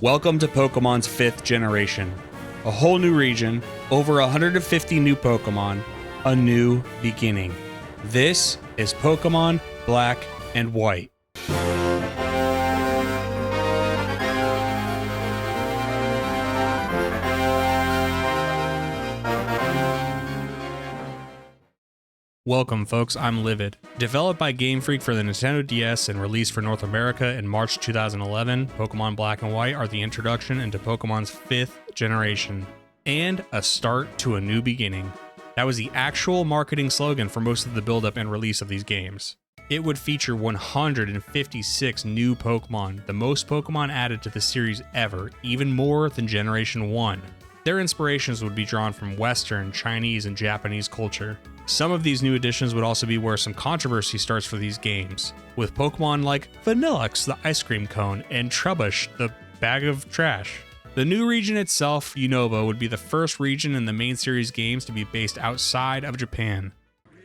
Welcome to Pokemon's 5th generation. A whole new region, over 150 new Pokemon, a new beginning. This is Pokémon Black and White. Welcome folks, I'm Livvvid. Developed by Game Freak for the Nintendo DS and released for North America in March 2011, Pokémon Black and White are the introduction into Pokemon's 5th generation, and a start to a new beginning. That was the actual marketing slogan for most of the build-up and release of these games. It would feature 156 new Pokemon, the most Pokemon added to the series ever, even more than Generation 1. Their inspirations would be drawn from Western, Chinese, and Japanese culture. Some of these new additions would also be where some controversy starts for these games, with Pokemon like Vanillux, the ice cream cone, and Trubbish, the bag of trash. The new region itself, Unova, would be the first region in the main series games to be based outside of Japan.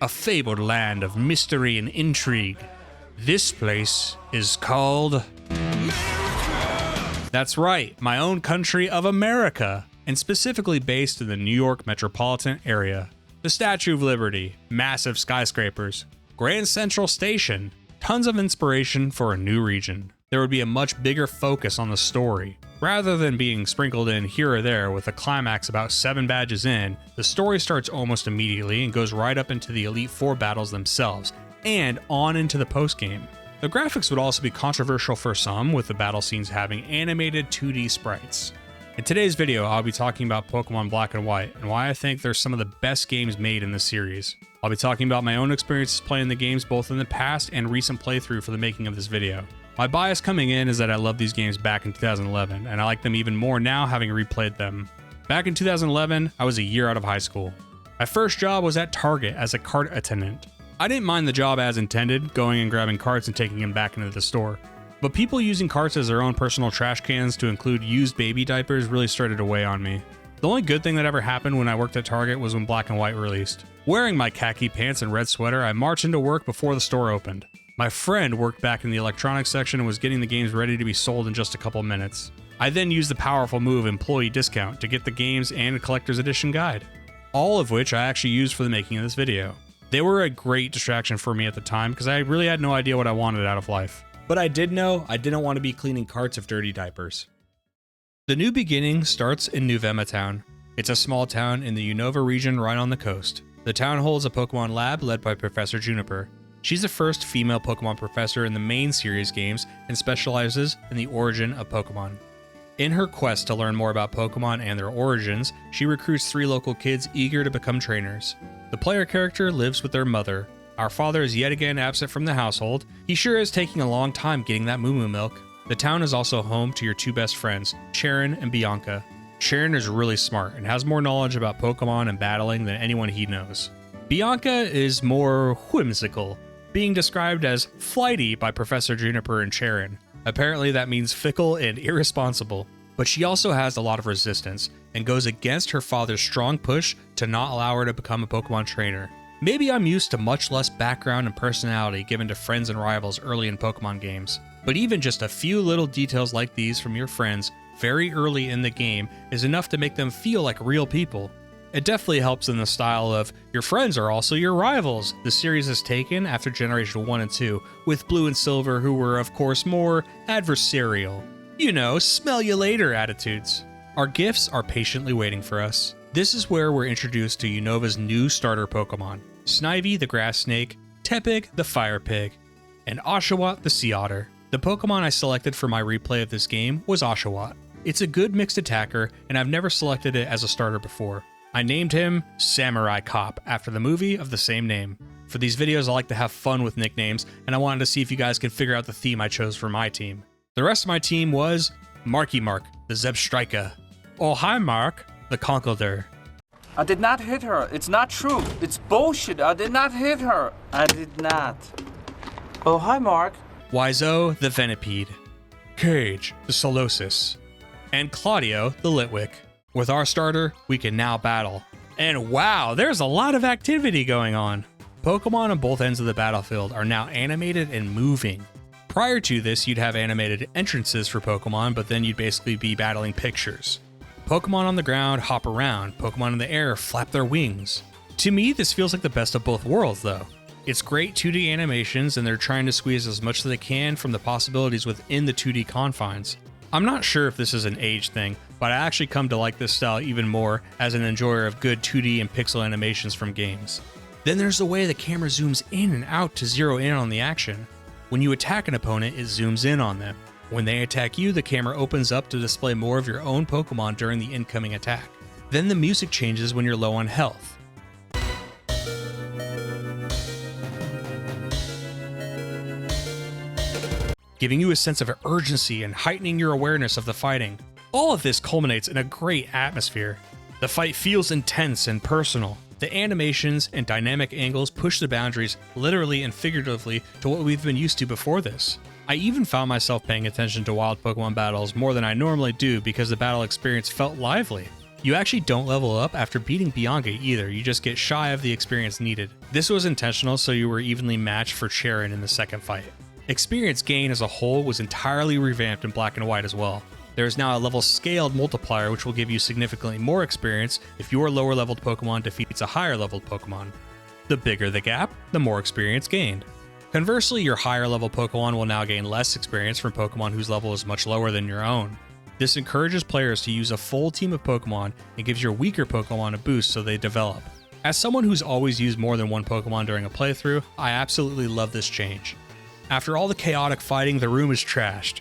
A fabled land of mystery and intrigue. This place is called America. That's right, my own country of America, and specifically based in the New York metropolitan area. The Statue of Liberty, massive skyscrapers, Grand Central Station, tons of inspiration for a new region. There would be a much bigger focus on the story. Rather than being sprinkled in here or there with a climax about 7 badges in, the story starts almost immediately and goes right up into the Elite Four battles themselves, and on into the postgame. The graphics would also be controversial for some, with the battle scenes having animated 2D sprites. In today's video, I'll be talking about Pokemon Black and White and why I think they're some of the best games made in the series. I'll be talking about my own experiences playing the games both in the past and recent playthrough for the making of this video. My bias coming in is that I loved these games back in 2011, and I like them even more now having replayed them. Back in 2011, I was a year out of high school. My first job was at Target as a cart attendant. I didn't mind the job as intended, going and grabbing carts and taking them back into the store. But people using carts as their own personal trash cans to include used baby diapers really started to weigh on me. The only good thing that ever happened when I worked at Target was when Black and White released. Wearing my khaki pants and red sweater, I marched into work before the store opened. My friend worked back in the electronics section and was getting the games ready to be sold in just a couple minutes. I then used the powerful move employee discount to get the games and a collector's edition guide, all of which I actually used for the making of this video. They were a great distraction for me at the time because I really had no idea what I wanted out of life. But I did know I didn't want to be cleaning carts of dirty diapers. The new beginning starts in Nuvema town. It's a small town in the Unova region right on the coast. The town holds a Pokemon lab led by Professor Juniper. She's the first female Pokemon professor in the main series games and specializes in the origin of Pokemon. In her quest to learn more about Pokemon and their origins, she recruits 3 local kids eager to become trainers. The player character lives with their mother. Our father is yet again absent from the household. He sure is taking a long time getting that moo-moo milk. The town is also home to your 2 best friends, Sharon and Bianca. Sharon is really smart and has more knowledge about Pokemon and battling than anyone he knows. Bianca is more whimsical, being described as flighty by Professor Juniper and Sharon. Apparently that means fickle and irresponsible. But she also has a lot of resistance and goes against her father's strong push to not allow her to become a Pokemon trainer. Maybe I'm used to much less background and personality given to friends and rivals early in Pokemon games, but even just a few little details like these from your friends very early in the game is enough to make them feel like real people. It definitely helps in the style of, your friends are also your rivals, the series has taken after Generation 1 and 2, with Blue and Silver who were of course more adversarial. You know, smell you later attitudes. Our gifts are patiently waiting for us. This is where we're introduced to Unova's new starter Pokemon, Snivy the Grass Snake, Tepig the Fire Pig, and Oshawott the Sea Otter. The Pokemon I selected for my replay of this game was Oshawott. It's a good mixed attacker, and I've never selected it as a starter before. I named him Samurai Cop after the movie of the same name. For these videos I like to have fun with nicknames, and I wanted to see if you guys could figure out the theme I chose for my team. The rest of my team was Marky Mark the Zebstrika, Oh Hi Mark the Conkeldurr. I did not hit her. It's not true. It's bullshit. I did not hit her. I did not. Oh, hi, Mark. Wiseau the Venipede, Cage the Solosis, and Claudio the Litwick. With our starter, we can now battle. And wow, there's a lot of activity going on. Pokemon on both ends of the battlefield are now animated and moving. Prior to this, you'd have animated entrances for Pokemon, but then you'd basically be battling pictures. Pokemon on the ground hop around, Pokemon in the air flap their wings. To me, this feels like the best of both worlds though. It's great 2D animations and they're trying to squeeze as much as they can from the possibilities within the 2D confines. I'm not sure if this is an age thing, but I actually come to like this style even more as an enjoyer of good 2D and pixel animations from games. Then there's the way the camera zooms in and out to zero in on the action. When you attack an opponent, it zooms in on them. When they attack you, the camera opens up to display more of your own Pokemon during the incoming attack. Then the music changes when you're low on health. Giving you a sense of urgency and heightening your awareness of the fighting. All of this culminates in a great atmosphere. The fight feels intense and personal. The animations and dynamic angles push the boundaries literally and figuratively to what we've been used to before this. I even found myself paying attention to wild Pokemon battles more than I normally do because the battle experience felt lively. You actually don't level up after beating Bianca either, you just get shy of the experience needed. This was intentional so you were evenly matched for Charon in the second fight. Experience gain as a whole was entirely revamped in Black and White as well. There is now a level scaled multiplier which will give you significantly more experience if your lower leveled Pokemon defeats a higher leveled Pokemon. The bigger the gap, the more experience gained. Conversely, your higher level Pokemon will now gain less experience from Pokemon whose level is much lower than your own. This encourages players to use a full team of Pokemon and gives your weaker Pokemon a boost so they develop. As someone who's always used more than one Pokemon during a playthrough, I absolutely love this change. After all the chaotic fighting, the room is trashed.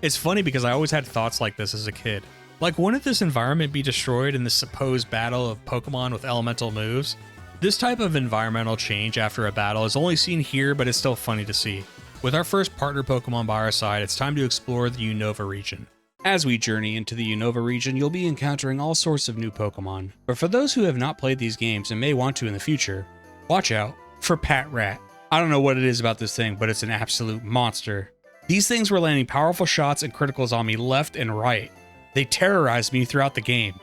It's funny because I always had thoughts like this as a kid. Like, wouldn't this environment be destroyed in this supposed battle of Pokemon with elemental moves? This type of environmental change after a battle is only seen here, but it's still funny to see. With our first partner Pokemon by our side, it's time to explore the Unova region. As we journey into the Unova region, you'll be encountering all sorts of new Pokemon. But for those who have not played these games and may want to in the future, watch out for Patrat. I don't know what it is about this thing, but it's an absolute monster. These things were landing powerful shots and criticals on me left and right. They terrorized me throughout the game.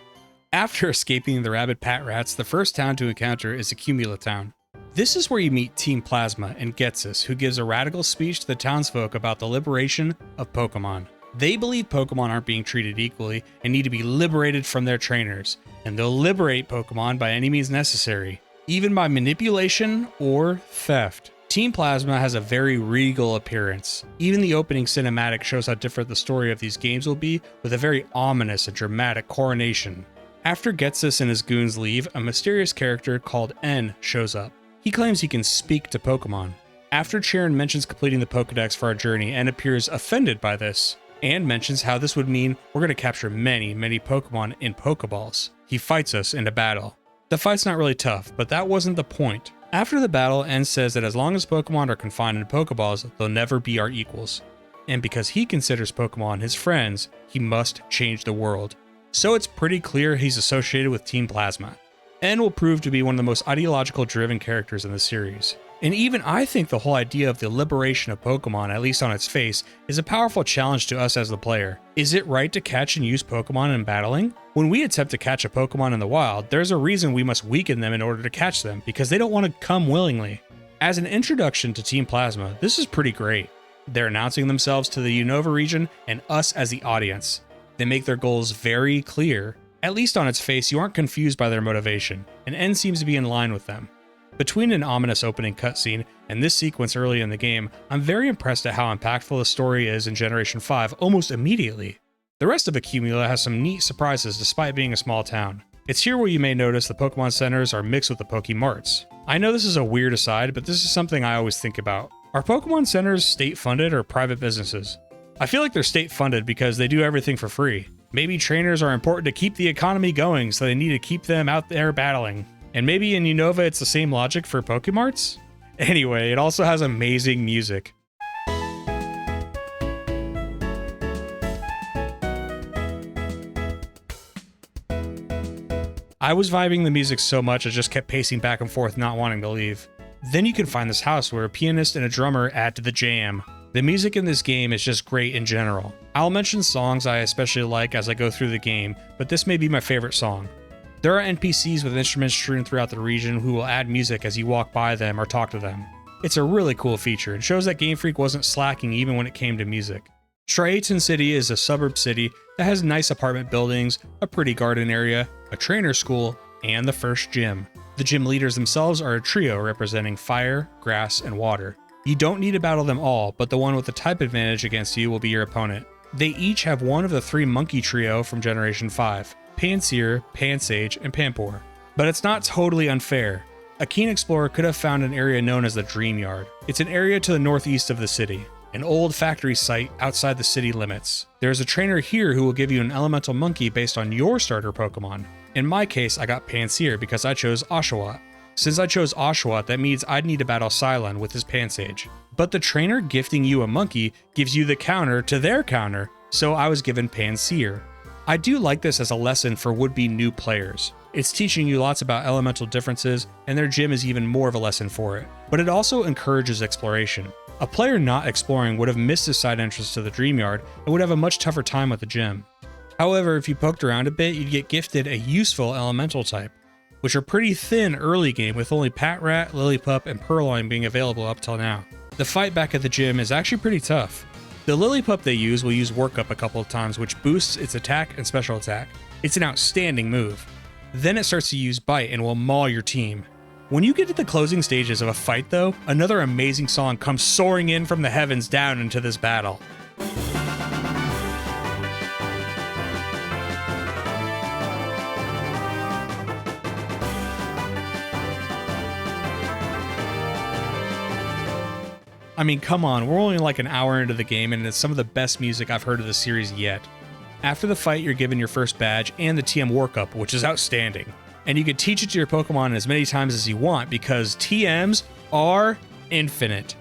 After escaping the rabid Patrats, the first town to encounter is Accumula Town. This is where you meet Team Plasma and Getsus, who gives a radical speech to the townsfolk about the liberation of Pokemon. They believe Pokemon aren't being treated equally and need to be liberated from their trainers, and they'll liberate Pokemon by any means necessary, even by manipulation or theft. Team Plasma has a very regal appearance. Even the opening cinematic shows how different the story of these games will be, with a very ominous and dramatic coronation. After Getsus and his goons leave, a mysterious character called N shows up. He claims he can speak to Pokemon. After Charon mentions completing the Pokedex for our journey, N appears offended by this, and mentions how this would mean we're going to capture many Pokemon in Pokeballs. He fights us in a battle. The fight's not really tough, but that wasn't the point. After the battle, N says that as long as Pokemon are confined in Pokeballs, they'll never be our equals. And because he considers Pokemon his friends, he must change the world. So it's pretty clear he's associated with Team Plasma. N will prove to be one of the most ideological driven characters in the series. And even I think the whole idea of the liberation of Pokemon, at least on its face, is a powerful challenge to us as the player. Is it right to catch and use Pokemon in battling? When we attempt to catch a Pokemon in the wild, there's a reason we must weaken them in order to catch them, because they don't want to come willingly. As an introduction to Team Plasma, this is pretty great. They're announcing themselves to the Unova region and us as the audience. They make their goals very clear. At least on its face, you aren't confused by their motivation, and N seems to be in line with them. Between an ominous opening cutscene and this sequence early in the game, I'm very impressed at how impactful the story is in Generation 5 almost immediately. The rest of Accumula has some neat surprises despite being a small town. It's here where you may notice the Pokemon Centers are mixed with the Pokemarts. I know this is a weird aside, but this is something I always think about. Are Pokemon Centers state-funded or private businesses? I feel like they're state-funded because they do everything for free. Maybe trainers are important to keep the economy going, so they need to keep them out there battling. And maybe in Unova it's the same logic for Pokemarts? Anyway, it also has amazing music. I was vibing the music so much I just kept pacing back and forth, not wanting to leave. Then you can find this house where a pianist and a drummer add to the jam. The music in this game is just great in general. I'll mention songs I especially like as I go through the game, but this may be my favorite song. There are NPCs with instruments strewn throughout the region who will add music as you walk by them or talk to them. It's a really cool feature and shows that Game Freak wasn't slacking even when it came to music. Chargestone City is a suburb city that has nice apartment buildings, a pretty garden area, a trainer school, and the first gym. The gym leaders themselves are a trio representing fire, grass, and water. You don't need to battle them all, but the one with the type advantage against you will be your opponent. They each have one of the 3 monkey trio from Generation 5, Panseer, Pansage, and Pampor. But it's not totally unfair. A keen explorer could have found an area known as the Dream Yard. It's an area to the northeast of the city, an old factory site outside the city limits. There is a trainer here who will give you an elemental monkey based on your starter Pokemon. In my case, I got Panseer because I chose Oshawott. Since I chose Oshawott, that means I'd need to battle Cylon with his Pansage. But the trainer gifting you a monkey gives you the counter to their counter, so I was given Panseer. I do like this as a lesson for would-be new players. It's teaching you lots about elemental differences, and their gym is even more of a lesson for it. But it also encourages exploration. A player not exploring would have missed his side entrance to the Dream Yard and would have a much tougher time with the gym. However, if you poked around a bit, you'd get gifted a useful elemental type, which are pretty thin early game with only Patrat, Lillipup, and Purloin being available up till now. The fight back at the gym is actually pretty tough. The Lillipup they use will use Work Up a couple of times, which boosts its attack and special attack. It's an outstanding move. Then it starts to use Bite and will maul your team. When you get to the closing stages of a fight though, another amazing song comes soaring in from the heavens down into this battle. I mean, come on, we're only like an hour into the game and it's some of the best music I've heard of the series yet. After the fight, you're given your first badge and the TM workup, which is outstanding. And you can teach it to your Pokemon as many times as you want because TMs are infinite.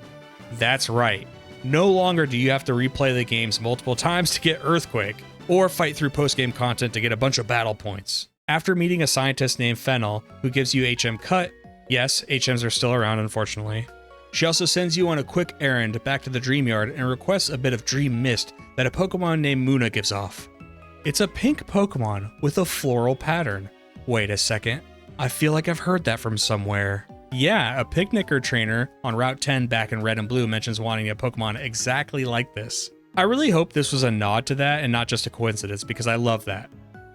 That's right. No longer do you have to replay the games multiple times to get Earthquake, or fight through post-game content to get a bunch of battle points. After meeting a scientist named Fennel, who gives you HM Cut, yes, HMs are still around unfortunately, she also sends you on a quick errand back to the Dream Yard and requests a bit of Dream Mist that a Pokemon named Munna gives off. It's a pink Pokemon with a floral pattern. Wait a second, I feel like I've heard that from somewhere. Yeah, a Picnicker trainer on Route 10 back in Red and Blue mentions wanting a Pokemon exactly like this. I really hope this was a nod to that and not just a coincidence because I love that.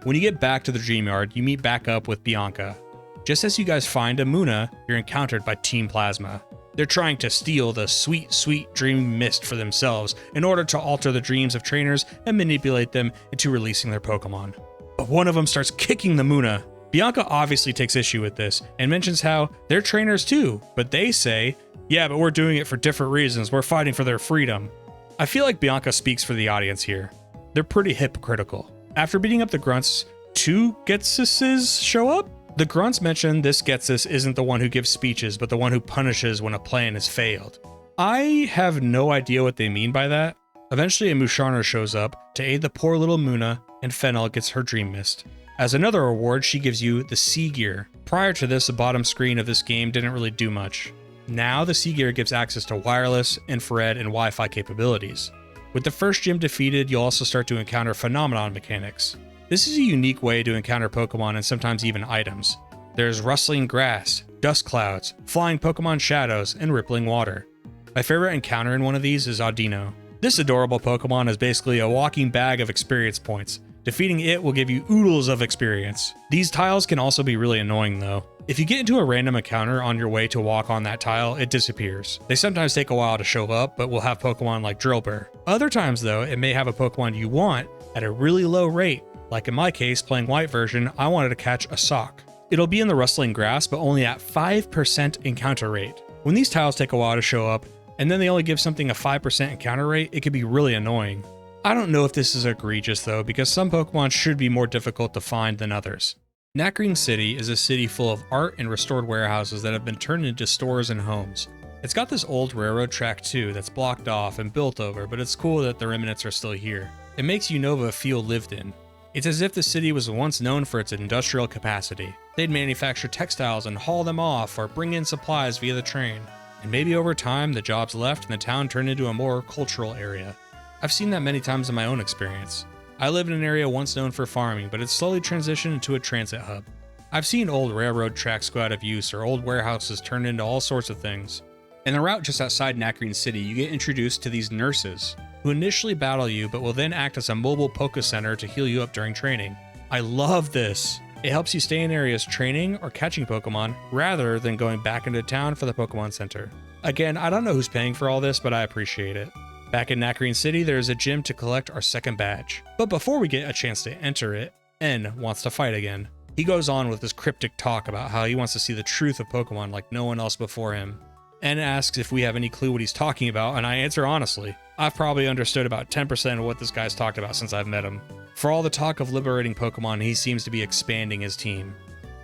When you get back to the Dream Yard, you meet back up with Bianca. Just as you guys find a Munna, you're encountered by Team Plasma. They're trying to steal the sweet, sweet Dream Mist for themselves in order to alter the dreams of trainers and manipulate them into releasing their Pokemon. But one of them starts kicking the Munna. Bianca obviously takes issue with this and mentions how they're trainers too, but they say, yeah, but we're doing it for different reasons, we're fighting for their freedom. I feel like Bianca speaks for the audience here. They're pretty hypocritical. After beating up the Grunts, 2 Getsuses show up? The Grunts mention this Getsus isn't the one who gives speeches, but the one who punishes when a plan has failed. I have no idea what they mean by that. Eventually a Musharner shows up to aid the poor little Munna, and Fennel gets her Dream Mist. As another reward, she gives you the Sea Gear. Prior to this, the bottom screen of this game didn't really do much. Now the Sea Gear gives access to wireless, infrared, and Wi-Fi capabilities. With the first gym defeated, you'll also start to encounter phenomenon mechanics. This is a unique way to encounter Pokemon and sometimes even items. There's rustling grass, dust clouds, flying Pokemon shadows, and rippling water. My favorite encounter in one of these is Audino. This adorable Pokemon is basically a walking bag of experience points. Defeating it will give you oodles of experience. These tiles can also be really annoying though. If you get into a random encounter on your way to walk on that tile, it disappears. They sometimes take a while to show up, but will have Pokemon like Drillbur. Other times though, it may have a Pokemon you want at a really low rate. Like in my case, playing white version, I wanted to catch a sock. It'll be in the rustling grass, but only at 5% encounter rate. When these tiles take a while to show up, and then they only give something a 5% encounter rate, it can be really annoying. I don't know if this is egregious though, because some Pokemon should be more difficult to find than others. Nacrene City is a city full of art and restored warehouses that have been turned into stores and homes. It's got this old railroad track too that's blocked off and built over, but it's cool that the remnants are still here. It makes Unova feel lived in. It's as if the city was once known for its industrial capacity. They'd manufacture textiles and haul them off or bring in supplies via the train. And maybe over time, the jobs left and the town turned into a more cultural area. I've seen that many times in my own experience. I live in an area once known for farming, but it's slowly transitioned into a transit hub. I've seen old railroad tracks go out of use or old warehouses turned into all sorts of things. In the route just outside Nacrene City, you get introduced to these nurses, who initially battle you but will then act as a mobile Poké Center to heal you up during training. I love this! It helps you stay in areas training or catching Pokemon, rather than going back into town for the Pokemon Center. Again, I don't know who's paying for all this, but I appreciate it. Back in Nacrene City, there is a gym to collect our second badge. But before we get a chance to enter it, N wants to fight again. He goes on with this cryptic talk about how he wants to see the truth of Pokemon like no one else before him. N asks if we have any clue what he's talking about, and I answer honestly. I've probably understood about 10% of what this guy's talked about since I've met him. For all the talk of liberating Pokemon, he seems to be expanding his team.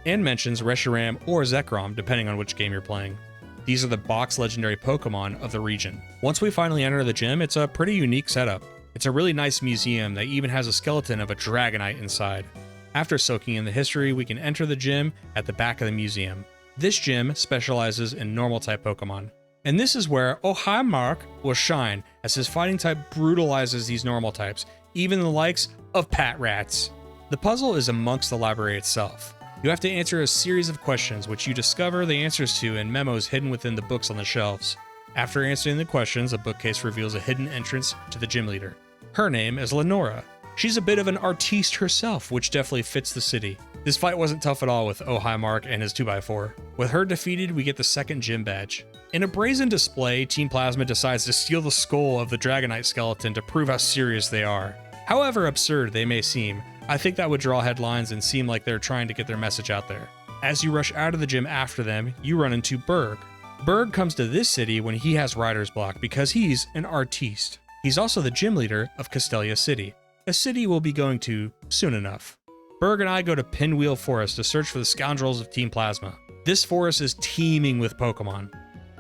N mentions Reshiram or Zekrom, depending on which game you're playing. These are the box legendary Pokemon of the region. Once we finally enter the gym, it's a pretty unique setup. It's a really nice museum that even has a skeleton of a Dragonite inside. After soaking in the history, we can enter the gym at the back of the museum. This gym specializes in normal type Pokemon. And this is where Oh Hi Mark will shine, as his fighting type brutalizes these normal types, even the likes of Patrats. The puzzle is amongst the library itself. You have to answer a series of questions which you discover the answers to in memos hidden within the books on the shelves. After answering the questions, a bookcase reveals a hidden entrance to the gym leader. Her name is Lenora. She's a bit of an artiste herself, which definitely fits the city. This fight wasn't tough at all with Oh Hi Mark and his 2x4. With her defeated, we get the second gym badge. In a brazen display, Team Plasma decides to steal the skull of the Dragonite skeleton to prove how serious they are. However absurd they may seem, I think that would draw headlines and seem like they're trying to get their message out there. As you rush out of the gym after them, you run into Berg. Berg comes to this city when he has writer's block because he's an artiste. He's also the gym leader of Castelia City, a city we'll be going to soon enough. Berg and I go to Pinwheel Forest to search for the scoundrels of Team Plasma. This forest is teeming with Pokemon.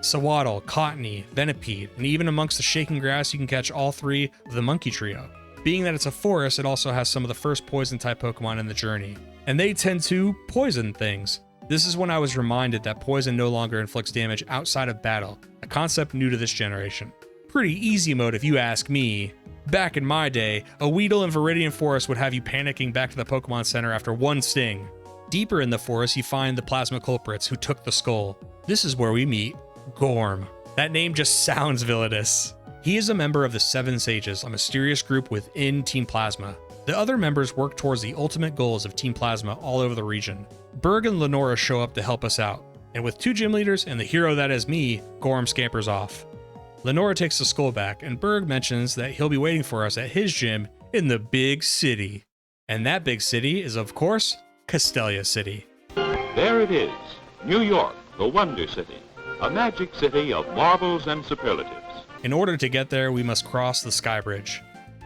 Sawaddle, Cottony, Venipede, and even amongst the shaking grass you can catch all three of the Monkey Trio. Being that it's a forest, it also has some of the first poison-type Pokemon in the journey, and they tend to poison things. This is when I was reminded that poison no longer inflicts damage outside of battle, a concept new to this generation. Pretty easy mode if you ask me. Back in my day, a Weedle in Viridian Forest would have you panicking back to the Pokemon Center after one sting. Deeper in the forest, you find the plasma culprits who took the skull. This is where we meet Gorm. That name just sounds villainous. He is a member of the Seven Sages, a mysterious group within Team Plasma. The other members work towards the ultimate goals of Team Plasma all over the region. Berg and Lenora show up to help us out, and with two gym leaders and the hero that is me, Gorm scampers off. Lenora takes the skull back, and Berg mentions that he'll be waiting for us at his gym in the big city. And that big city is, of course, Castelia City. There it is, New York, the Wonder City, a magic city of marvels and superlatives. In order to get there, we must cross the Sky Bridge,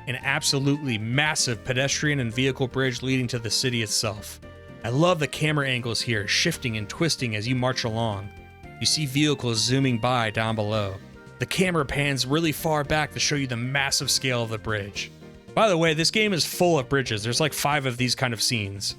an absolutely massive pedestrian and vehicle bridge leading to the city itself. I love the camera angles here, shifting and twisting as you march along. You see vehicles zooming by down below. The camera pans really far back to show you the massive scale of the bridge. By the way, this game is full of bridges. There's like 5 of these kind of scenes.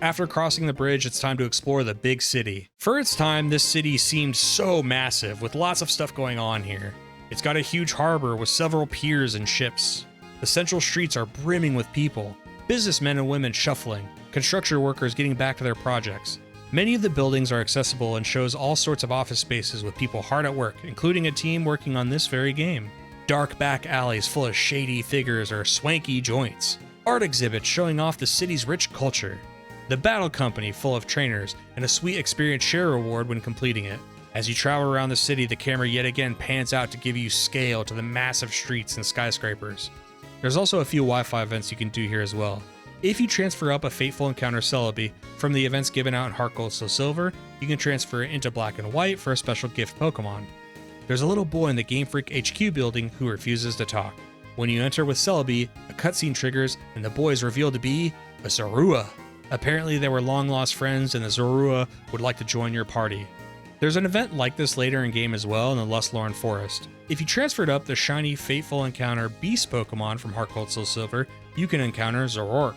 After crossing the bridge, it's time to explore the big city. For its time, this city seemed so massive, with lots of stuff going on here. It's got a huge harbor with several piers and ships. The central streets are brimming with people, businessmen and women shuffling, construction workers getting back to their projects. Many of the buildings are accessible and shows all sorts of office spaces with people hard at work, including a team working on this very game. Dark back alleys full of shady figures or swanky joints. Art exhibits showing off the city's rich culture. The Battle Company full of trainers, and a sweet experience share reward when completing it. As you travel around the city, the camera yet again pans out to give you scale to the massive streets and skyscrapers. There's also a few Wi-Fi events you can do here as well. If you transfer up a Fateful Encounter Celebi from the events given out in Heart Gold Soul Silver, you can transfer it into Black and White for a special gift Pokemon. There's a little boy in the Game Freak HQ building who refuses to talk. When you enter with Celebi, a cutscene triggers and the boy is revealed to be a Zorua. Apparently they were long lost friends and the Zorua would like to join your party. There's an event like this later in game as well in the Lustloran Forest. If you transferred up the shiny Fateful Encounter Beast Pokemon from Heart Gold Soul Silver, you can encounter Zoroark.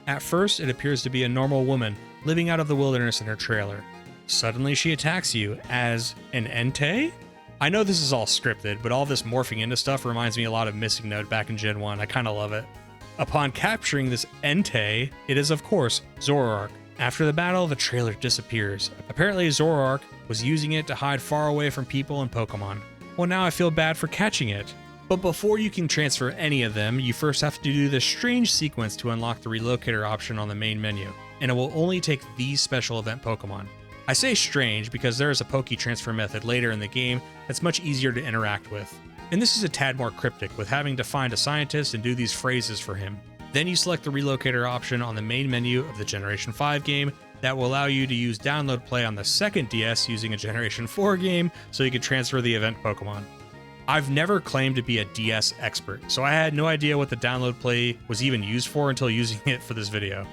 At first, it appears to be a normal woman living out of the wilderness in her trailer. Suddenly she attacks you as an Entei? I know this is all scripted, but all this morphing into stuff reminds me a lot of Missing Note back in Gen 1, I kinda love it. Upon capturing this Entei, it is of course Zoroark. After the battle, the trailer disappears. Apparently Zoroark was was using it to hide far away from people and Pokemon. Well, now I feel bad for catching it. But before you can transfer any of them, you first have to do this strange sequence to unlock the relocator option on the main menu, and it will only take these special event Pokemon. I say strange because there is a Poke transfer method later in the game that's much easier to interact with. And this is a tad more cryptic, with having to find a scientist and do these phrases for him. Then you select the relocator option on the main menu of the Generation 5 game that will allow you to use download play on the second DS using a Generation 4 game so you can transfer the event Pokemon. I've never claimed to be a DS expert, so I had no idea what the download play was even used for until using it for this video.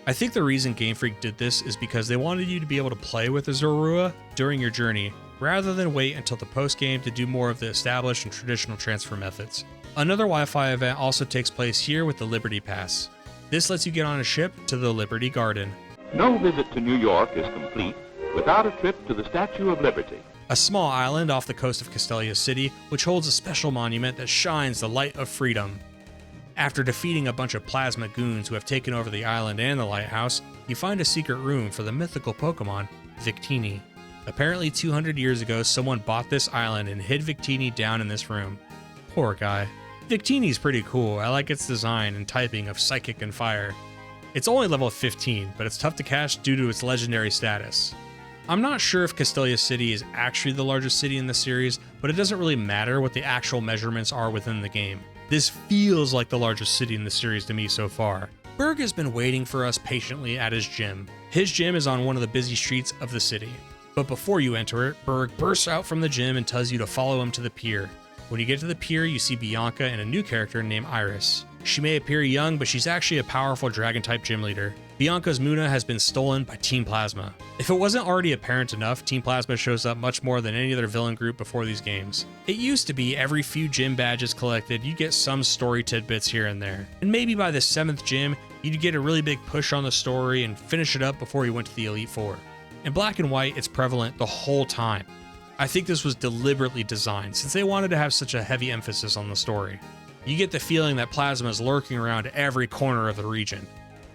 I think the reason Game Freak did this is because they wanted you to be able to play with the Zorua during your journey, rather than wait until the post-game to do more of the established and traditional transfer methods. Another Wi-Fi event also takes place here with the Liberty Pass. This lets you get on a ship to the Liberty Garden. No visit to New York is complete without a trip to the Statue of Liberty, a small island off the coast of Castelia City, which holds a special monument that shines the light of freedom. After defeating a bunch of plasma goons who have taken over the island and the lighthouse, you find a secret room for the mythical Pokemon, Victini. Apparently 200 years ago, someone bought this island and hid Victini down in this room. Poor guy. Victini's pretty cool. I like its design and typing of Psychic and Fire. It's only level 15, but it's tough to catch due to its legendary status. I'm not sure if Castelia City is actually the largest city in the series, but it doesn't really matter what the actual measurements are within the game. This feels like the largest city in the series to me so far. Berg has been waiting for us patiently at his gym. His gym is on one of the busy streets of the city. But before you enter it, Berg bursts out from the gym and tells you to follow him to the pier. When you get to the pier, you see Bianca and a new character named Iris. She may appear young, but she's actually a powerful Dragon-type gym leader. Bianca's Muna has been stolen by Team Plasma. If it wasn't already apparent enough, Team Plasma shows up much more than any other villain group before these games. It used to be every few gym badges collected, you'd get some story tidbits here and there. And maybe by the 7th gym, you'd get a really big push on the story and finish it up before you went to the Elite Four. In Black and White, it's prevalent the whole time. I think this was deliberately designed, since they wanted to have such a heavy emphasis on the story. You get the feeling that Plasma is lurking around every corner of the region.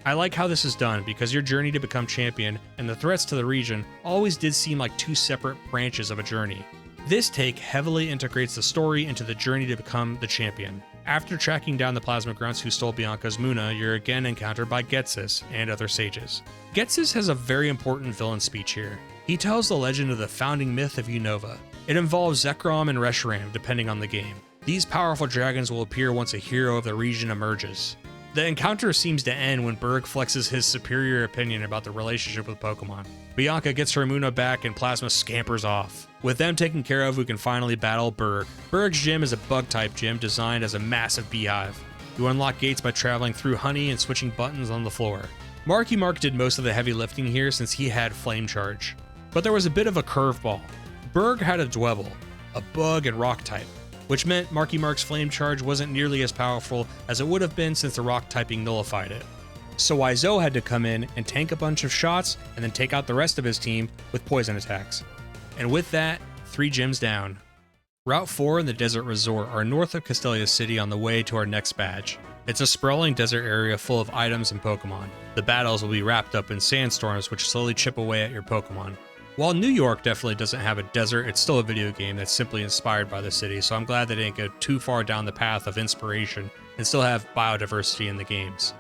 I like how this is done because your journey to become champion and the threats to the region always did seem like two separate branches of a journey. This take heavily integrates the story into the journey to become the champion. After tracking down the Plasma Grunts who stole Bianca's Muna, you're again encountered by Ghetsis and other sages. Ghetsis has a very important villain speech here. He tells the legend of the founding myth of Unova. It involves Zekrom and Reshiram depending on the game. These powerful dragons will appear once a hero of the region emerges. The encounter seems to end when Berg flexes his superior opinion about the relationship with Pokemon. Bianca gets her Muna back and Plasma scampers off. With them taken care of, we can finally battle Berg. Berg's gym is a bug-type gym designed as a massive beehive. You unlock gates by traveling through honey and switching buttons on the floor. Marky Mark did most of the heavy lifting here since he had Flame Charge. But there was a bit of a curveball. Berg had a Dwebble, a bug and rock type, which meant Marky Mark's Flame Charge wasn't nearly as powerful as it would have been since the rock typing nullified it. So Wiseau had to come in and tank a bunch of shots and then take out the rest of his team with poison attacks. And with that, 3 gyms down. Route 4 and the Desert Resort are north of Castelia City on the way to our next badge. It's a sprawling desert area full of items and Pokemon. The battles will be wrapped up in sandstorms which slowly chip away at your Pokemon. While New York definitely doesn't have a desert, it's still a video game that's simply inspired by the city, so I'm glad they didn't go too far down the path of inspiration and still have biodiversity in the games.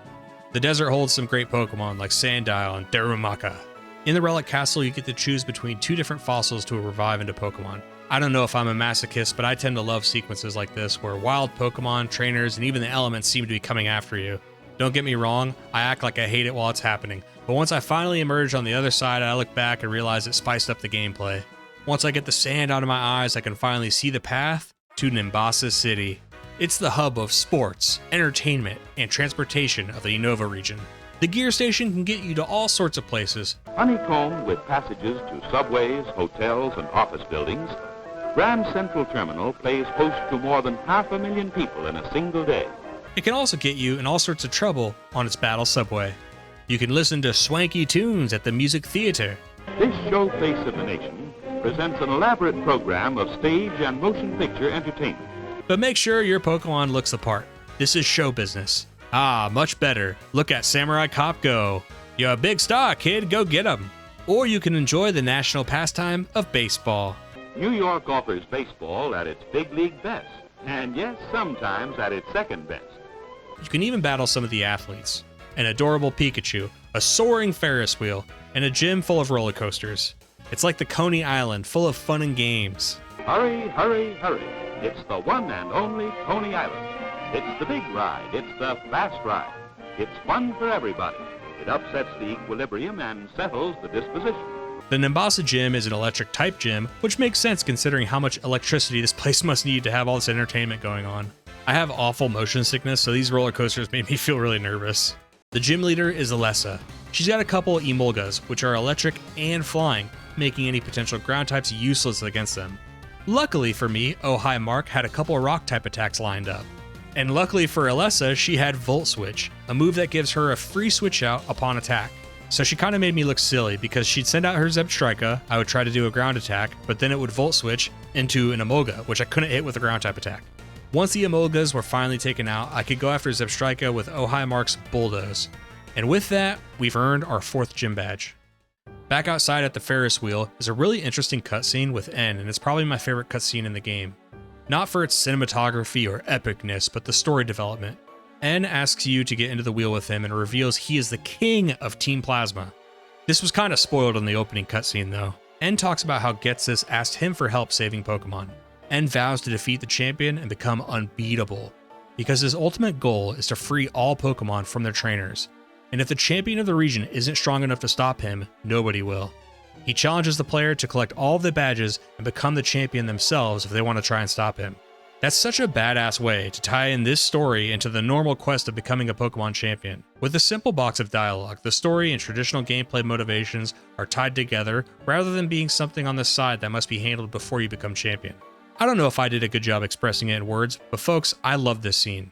The desert holds some great Pokemon like Sandile and Darumaka. In the Relic Castle, you get to choose between 2 different fossils to revive into Pokemon. I don't know if I'm a masochist, but I tend to love sequences like this where wild Pokemon, trainers, and even the elements seem to be coming after you. Don't get me wrong, I act like I hate it while it's happening, but once I finally emerge on the other side, I look back and realize it spiced up the gameplay. Once I get the sand out of my eyes, I can finally see the path to Nimbasa City. It's the hub of sports, entertainment, and transportation of the Unova region. The gear station can get you to all sorts of places. Honeycombed with passages to subways, hotels, and office buildings, Grand Central Terminal plays host to more than 500,000 people in a single day. It can also get you in all sorts of trouble on its battle subway. You can listen to swanky tunes at the Music Theater. This showplace of the nation presents an elaborate program of stage and motion picture entertainment. But make sure your Pokemon looks the part. This is show business. Ah, much better. Look at Samurai Cop go. You're a big star, kid. Go get 'em. or you can enjoy the national pastime of baseball. New York offers baseball at its big league best, and yes, sometimes at its second best. You can even battle some of the athletes. An adorable Pikachu, a soaring Ferris wheel, and a gym full of roller coasters. It's like the Coney Island, full of fun and games. Hurry, hurry, hurry. It's the one and only Coney Island. It's the big ride. It's the fast ride. It's fun for everybody. It upsets the equilibrium and settles the disposition. The Nimbasa gym is an electric type gym, which makes sense considering how much electricity this place must need to have all this entertainment going on. I have awful motion sickness, so these roller coasters made me feel really nervous. The gym leader is Alessa. She's got a couple Emolgas, which are electric and flying, making any potential ground types useless against them. Luckily for me, Oh Hi Mark had a couple rock type attacks lined up. And luckily for Alessa, she had Volt Switch, a move that gives her a free switch out upon attack. So she kind of made me look silly because she'd send out her Zebstrika, I would try to do a ground attack, but then it would Volt Switch into an Emolga, which I couldn't hit with a ground type attack. Once the Emolgas were finally taken out, I could go after Zebstrika with Oh Hi Mark's Bulldoze. And with that, we've earned our 4th gym badge. Back outside at the Ferris wheel is a really interesting cutscene with N, and it's probably my favorite cutscene in the game. Not for its cinematography or epicness, but the story development. N asks you to get into the wheel with him and reveals he is the king of Team Plasma. This was kind of spoiled in the opening cutscene though. N talks about how Getsus asked him for help saving Pokemon. N vows to defeat the champion and become unbeatable, because his ultimate goal is to free all Pokemon from their trainers. And if the champion of the region isn't strong enough to stop him, nobody will. He challenges the player to collect all of the badges and become the champion themselves if they want to try and stop him. That's such a badass way to tie in this story into the normal quest of becoming a Pokemon champion. With a simple box of dialogue, the story and traditional gameplay motivations are tied together rather than being something on the side that must be handled before you become champion. I don't know if I did a good job expressing it in words, but folks, I love this scene.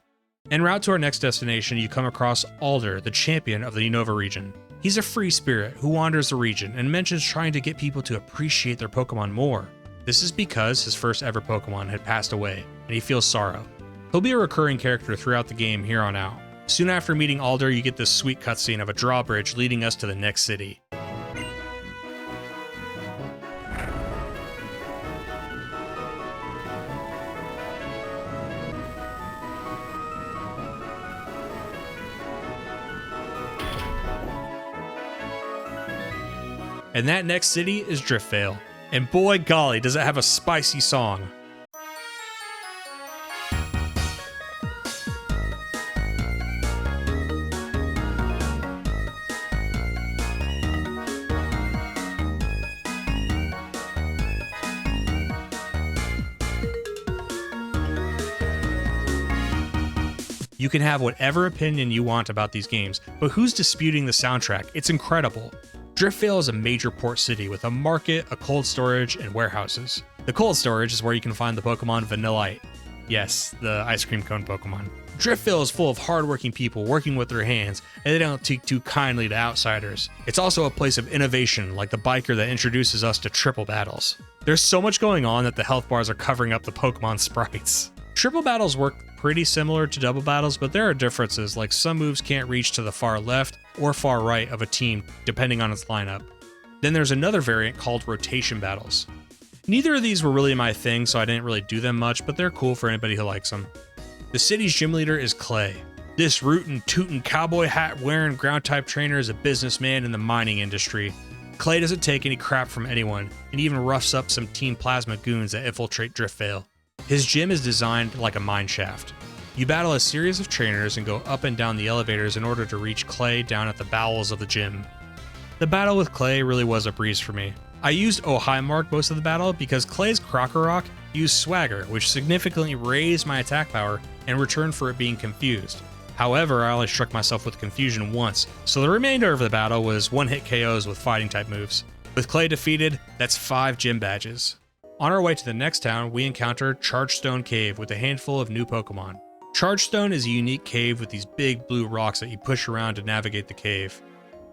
En route to our next destination, you come across Alder, the champion of the Unova region. He's a free spirit who wanders the region and mentions trying to get people to appreciate their Pokemon more. This is because his first ever Pokemon had passed away, and he feels sorrow. He'll be a recurring character throughout the game here on out. Soon after meeting Alder, you get this sweet cutscene of a drawbridge leading us to the next city. And that next city is Driftveil. And boy golly, does it have a spicy song. You can have whatever opinion you want about these games, but who's disputing the soundtrack? It's incredible. Driftveil is a major port city with a market, a cold storage, and warehouses. The cold storage is where you can find the Pokemon Vanillite. Yes, the ice cream cone Pokemon. Driftveil is full of hardworking people working with their hands, and they don't take too kindly to outsiders. It's also a place of innovation, like the biker that introduces us to triple battles. There's so much going on that the health bars are covering up the Pokemon sprites. Triple battles work pretty similar to double battles, but there are differences, like some moves can't reach to the far left or far right of a team, depending on its lineup. Then there's another variant called rotation battles. Neither of these were really my thing, so I didn't really do them much, but they're cool for anybody who likes them. The city's gym leader is Clay. This rootin' tootin' cowboy hat wearing ground type trainer is a businessman in the mining industry. Clay doesn't take any crap from anyone, and even roughs up some Team Plasma goons that infiltrate Driftveil. His gym is designed like a mine shaft. You battle a series of trainers and go up and down the elevators in order to reach Clay down at the bowels of the gym. The battle with Clay really was a breeze for me. I used Oh Hi Mark most of the battle because Clay's Krokorok used Swagger, which significantly raised my attack power in return for it being confused. However, I only struck myself with confusion once, so the remainder of the battle was one-hit KOs with fighting type moves. With Clay defeated, that's 5 gym badges. On our way to the next town, we encounter Chargestone Cave with a handful of new Pokemon. Chargestone is a unique cave with these big blue rocks that you push around to navigate the cave.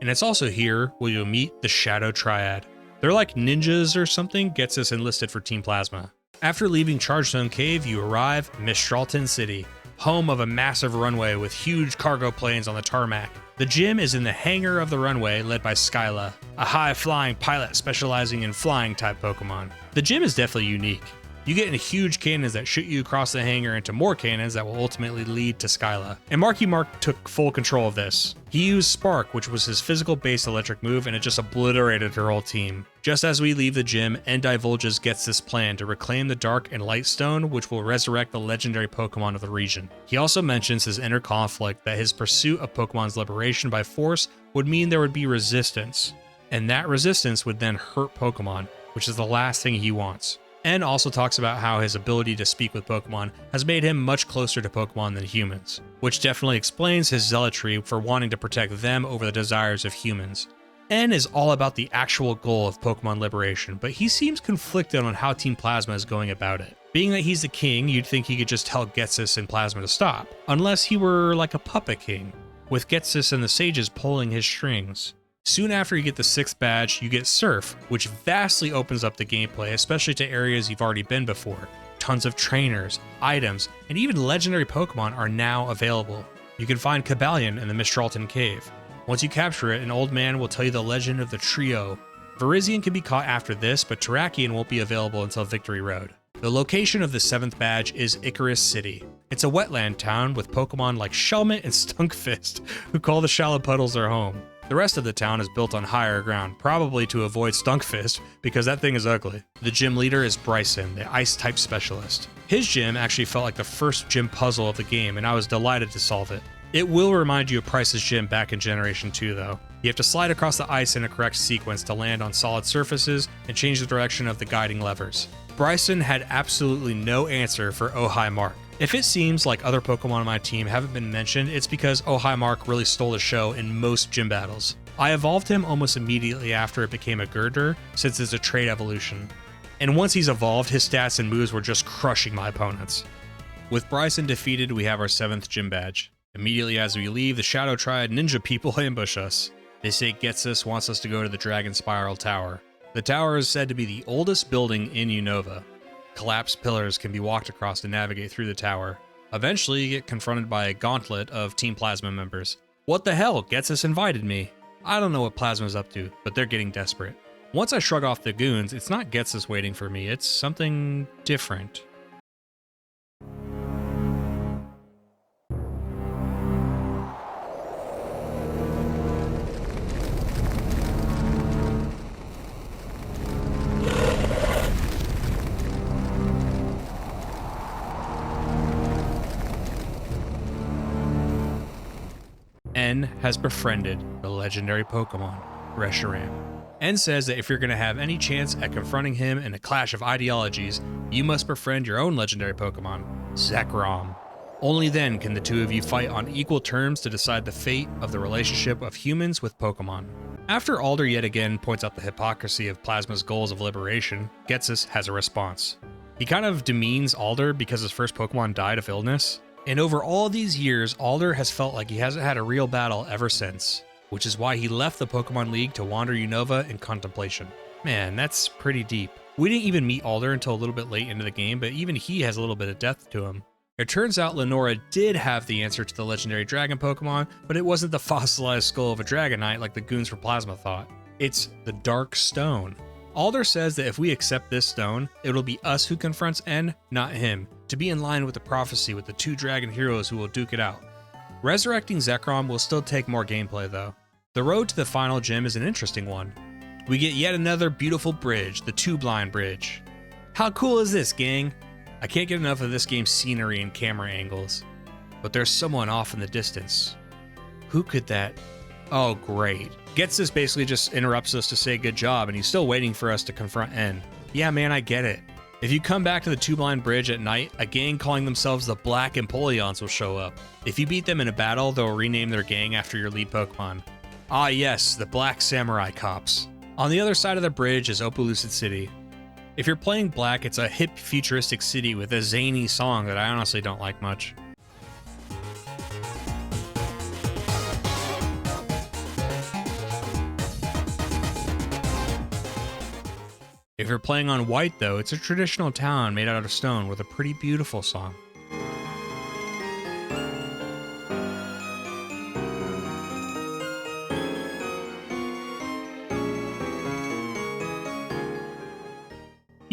And it's also here where you'll meet the Shadow Triad. They're like ninjas or something, gets us enlisted for Team Plasma. After leaving Chargestone Cave, you arrive in Struan City, home of a massive runway with huge cargo planes on the tarmac. The gym is in the hangar of the runway, led by Skyla, a high-flying pilot specializing in flying-type Pokemon. The gym is definitely unique. You get in huge cannons that shoot you across the hangar into more cannons that will ultimately lead to Skyla. And Marky Mark took full control of this. He used Spark, which was his physical-based electric move, and it just obliterated her whole team. Just as we leave the gym, N divulges gets this plan to reclaim the Dark and Light Stone, which will resurrect the legendary Pokemon of the region. He also mentions his inner conflict that his pursuit of Pokemon's liberation by force would mean there would be resistance, and that resistance would then hurt Pokemon, which is the last thing he wants. And also talks about how his ability to speak with Pokemon has made him much closer to Pokemon than humans, which definitely explains his zealotry for wanting to protect them over the desires of humans. N is all about the actual goal of Pokemon liberation, but he seems conflicted on how Team Plasma is going about it. Being that he's the king, you'd think he could just tell Getsus and Plasma to stop, unless he were like a puppet king, with Getsus and the sages pulling his strings. Soon after you get the 6th badge, you get Surf, which vastly opens up the gameplay, especially to areas you've already been before. Tons of trainers, items, and even legendary Pokemon are now available. You can find Cobalion in the Mistralton Cave. Once you capture it, an old man will tell you the legend of the trio. Virizion can be caught after this, but Terrakion won't be available until Victory Road. The location of the 7th badge is Icarus City. It's a wetland town with Pokemon like Shelmet and Stunkfist, who call the shallow puddles their home. The rest of the town is built on higher ground, probably to avoid Stunkfist, because that thing is ugly. The gym leader is Bryson, the Ice-type specialist. His gym actually felt like the first gym puzzle of the game, and I was delighted to solve it. It will remind you of Price's gym back in Generation 2, though. You have to slide across the ice in a correct sequence to land on solid surfaces and change the direction of the guiding levers. Bryson had absolutely no answer for Oh Hi Mark. If it seems like other Pokemon on my team haven't been mentioned, it's because Oh Hi Mark really stole the show in most gym battles. I evolved him almost immediately after it became a Girder, since it's a trait evolution. And once he's evolved, his stats and moves were just crushing my opponents. With Bryson defeated, we have our 7th gym badge. Immediately as we leave, the Shadow Triad ninja people ambush us. They say Getsus wants us to go to the Dragonspiral Tower. The tower is said to be the oldest building in Unova. Collapsed pillars can be walked across to navigate through the tower. Eventually, you get confronted by a gauntlet of Team Plasma members. What the hell? Getsus invited me. I don't know what Plasma's up to, but they're getting desperate. Once I shrug off the goons, it's not Getsus waiting for me, it's something different. N has befriended the legendary Pokemon, Reshiram. N says that if you're going to have any chance at confronting him in a clash of ideologies, you must befriend your own legendary Pokemon, Zekrom. Only then can the two of you fight on equal terms to decide the fate of the relationship of humans with Pokemon. After Alder yet again points out the hypocrisy of Plasma's goals of liberation, Getsus has a response. He kind of demeans Alder because his first Pokemon died of illness. And over all these years, Alder has felt like he hasn't had a real battle ever since, which is why he left the Pokemon League to wander Unova in contemplation. Man, that's pretty deep. We didn't even meet Alder until a little bit late into the game, but even he has a little bit of depth to him. It turns out Lenora did have the answer to the legendary dragon Pokemon, but it wasn't the fossilized skull of a Dragonite like the goons for Plasma thought. It's the Dark Stone. Alder says that if we accept this stone, it'll be us who confronts N, not him, to be in line with the prophecy with the 2 dragon heroes who will duke it out. Resurrecting Zekrom will still take more gameplay though. The road to the final gym is an interesting one. We get yet another beautiful bridge, the 2-blind bridge. How cool is this, gang? I can't get enough of this game's scenery and camera angles. But there's someone off in the distance. Who could that? Oh, great. Getsus basically just interrupts us to say good job, and he's still waiting for us to confront N. Yeah, man, I get it. If you come back to the 2-blind bridge at night, a gang calling themselves the Black Empoleons will show up. If you beat them in a battle, they'll rename their gang after your lead Pokemon. Ah yes, the Black Samurai Cops. On the other side of the bridge is Opelucid City. If you're playing Black, it's a hip, futuristic city with a zany song that I honestly don't like much. If you're playing on White, though, it's a traditional town made out of stone with a pretty beautiful song.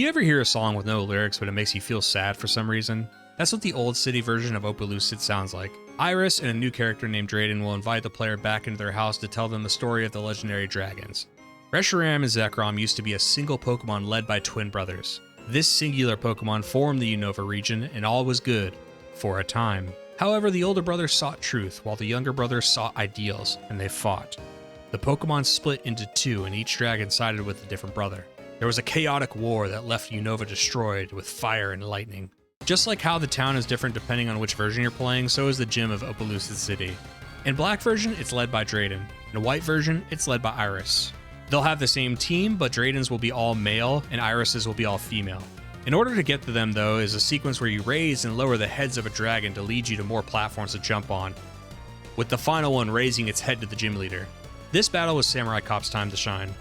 you ever hear a song with no lyrics but it makes you feel sad for some reason? That's what the old city version of Opelucid sounds like. Iris and a new character named Drayden will invite the player back into their house to tell them the story of the legendary dragons. Reshiram and Zekrom used to be a single Pokemon led by twin brothers. This singular Pokemon formed the Unova region, and all was good, for a time. However, the older brother sought truth, while the younger brother sought ideals, and they fought. The Pokemon split into two, and each dragon sided with a different brother. There was a chaotic war that left Unova destroyed with fire and lightning. Just like how the town is different depending on which version you're playing, so is the gym of Opelucid City. In Black version, it's led by Drayden. In White version, it's led by Iris. They'll have the same team, but Drayden's will be all male and Iris's will be all female. In order to get to them, though, is a sequence where you raise and lower the heads of a dragon to lead you to more platforms to jump on, with the final one raising its head to the gym leader. This battle was Samurai Cop's time to shine.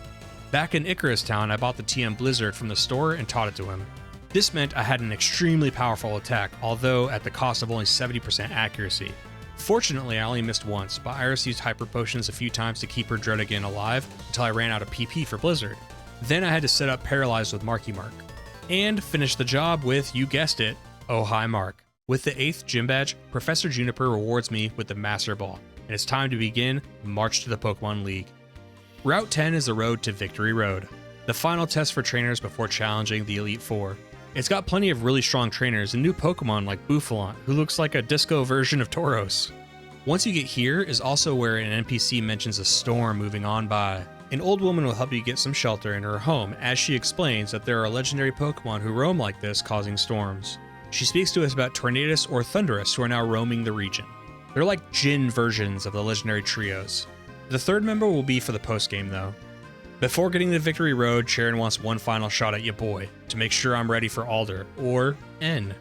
Back in Icarus Town, I bought the TM Blizzard from the store and taught it to him. This meant I had an extremely powerful attack, although at the cost of only 70% accuracy. Fortunately, I only missed once, but Iris used Hyper Potions a few times to keep her Dredagon alive until I ran out of PP for Blizzard. Then I had to set up Paralyzed with Marky Mark. And finish the job with, you guessed it, Oh Hi Mark. With the 8th gym badge, Professor Juniper rewards me with the Master Ball, and it's time to begin March to the Pokemon League. Route 10 is the road to Victory Road, the final test for trainers before challenging the Elite Four. It's got plenty of really strong trainers and new Pokemon like Bouffalant, who looks like a disco version of Tauros. Once you get here is also where an NPC mentions a storm moving on by. An old woman will help you get some shelter in her home as she explains that there are legendary Pokemon who roam like this, causing storms. She speaks to us about Tornadus or Thundurus who are now roaming the region. They're like Jin versions of the legendary trios. The third member will be for the postgame though. Before getting to Victory Road, Sharon wants one final shot at ya boy, to make sure I'm ready for Alder, or N.